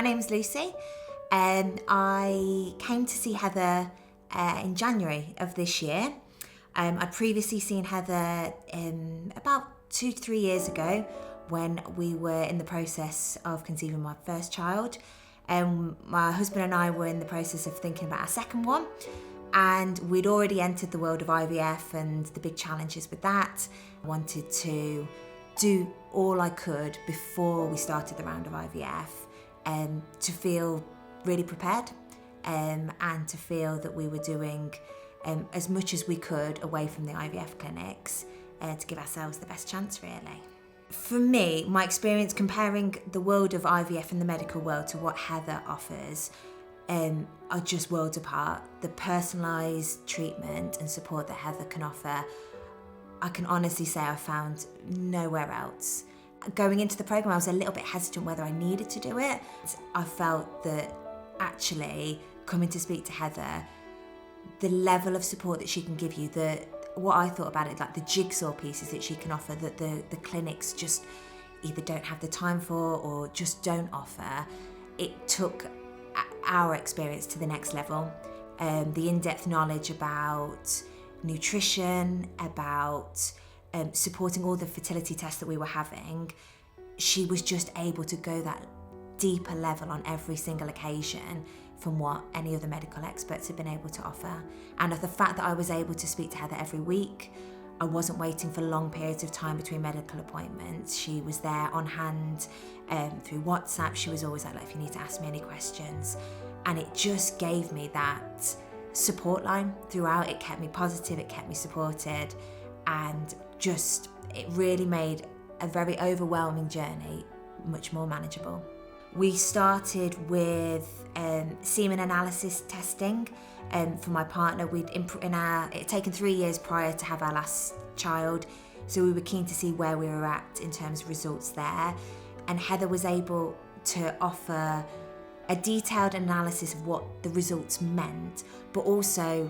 name's Lucy. I came to see Heather in January of this year. I'd previously seen Heather about 2 to 3 years ago when we were in the process of conceiving my first child. My husband and I were in the process of thinking about our second one, and we'd already entered the world of IVF and the big challenges with that. I wanted to do all I could before we started the round of IVF to feel really prepared and to feel that we were doing as much as we could away from the IVF clinics to give ourselves the best chance, really. For me, my experience comparing the world of IVF and the medical world to what Heather offers are just worlds apart. The personalised treatment and support that Heather can offer, I can honestly say I found nowhere else. Going into the programme, I was a little bit hesitant whether I needed to do it. I felt that actually coming to speak to Heather, the level of support that she can give you, what I thought about it, like the jigsaw pieces that she can offer that the clinics just either don't have the time for or just don't offer, it took our experience to the next level. The in-depth knowledge about nutrition, about supporting all the fertility tests that we were having, she was just able to go that deeper level on every single occasion from what any other medical experts have been able to offer. And the fact that I was able to speak to Heather every week, I wasn't waiting for long periods of time between medical appointments. She was there on hand through WhatsApp. She was always like, if you need to ask me any questions. And it just gave me that support line throughout. It kept me positive, it kept me supported, and just, it really made a very overwhelming journey much more manageable. We started with semen analysis testing for my partner. It had taken 3 years prior to have our last child, so we were keen to see where we were at in terms of results there. And Heather was able to offer a detailed analysis of what the results meant, but also,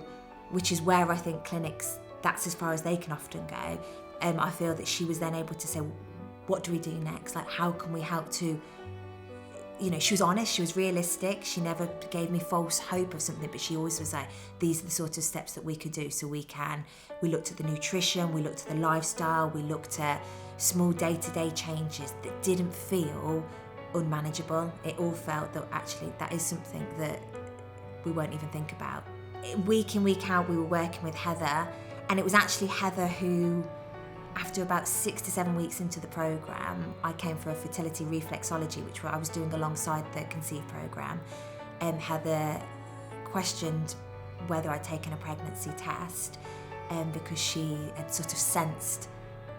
which is where I think clinics, that's as far as they can often go. I feel that she was then able to say, what do we do next? Like, how can we help to, she was honest, she was realistic, she never gave me false hope of something, but she always was like, these are the sort of steps that we could do. So we looked at the nutrition, we looked at the lifestyle, we looked at small day-to-day changes that didn't feel unmanageable. It all felt that actually that is something that we won't even think about. Week in, week out, we were working with Heather, and it was actually Heather who, after about 6 to 7 weeks into the programme, I came for a fertility reflexology, which I was doing alongside the Conceive programme. Heather questioned whether I'd taken a pregnancy test because she had sort of sensed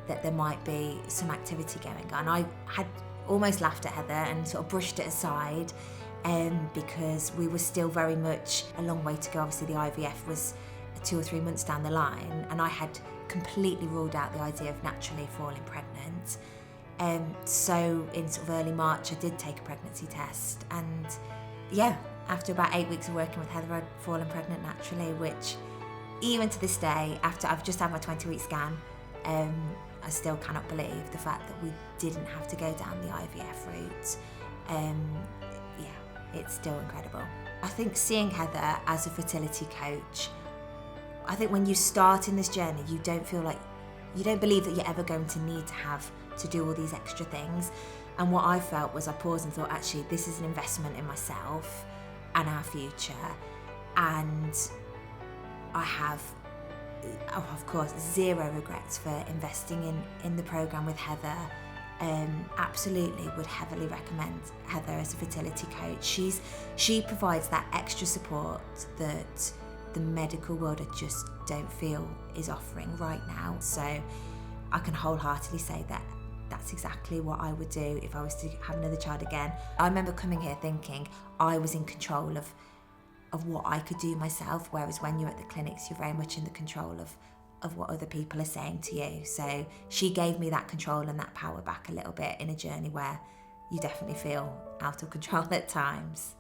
that there might be some activity going on. I had almost laughed at Heather and sort of brushed it aside because we were still very much a long way to go. Obviously the IVF was 2 or 3 months down the line, and I had completely ruled out the idea of naturally falling pregnant. So in sort of early March I did take a pregnancy test, and after about 8 weeks of working with Heather, I'd fallen pregnant naturally, which even to this day, after I've just had my 20-week scan, I still cannot believe the fact that we didn't have to go down the IVF route. It's still incredible. I think seeing Heather as a fertility coach, I think when you start in this journey, you don't believe that you're ever going to need to have to do all these extra things. And what I felt was I paused and thought, actually, this is an investment in myself and our future. And I have, of course, zero regrets for investing in the programme with Heather. Absolutely would heavily recommend Heather as a fertility coach. She provides that extra support that the medical world I just don't feel is offering right now. So I can wholeheartedly say that that's exactly what I would do if I was to have another child again. I remember coming here thinking I was in control of what I could do myself, whereas when you're at the clinics, you're very much in the control of what other people are saying to you. So she gave me that control and that power back a little bit in a journey where you definitely feel out of control at times.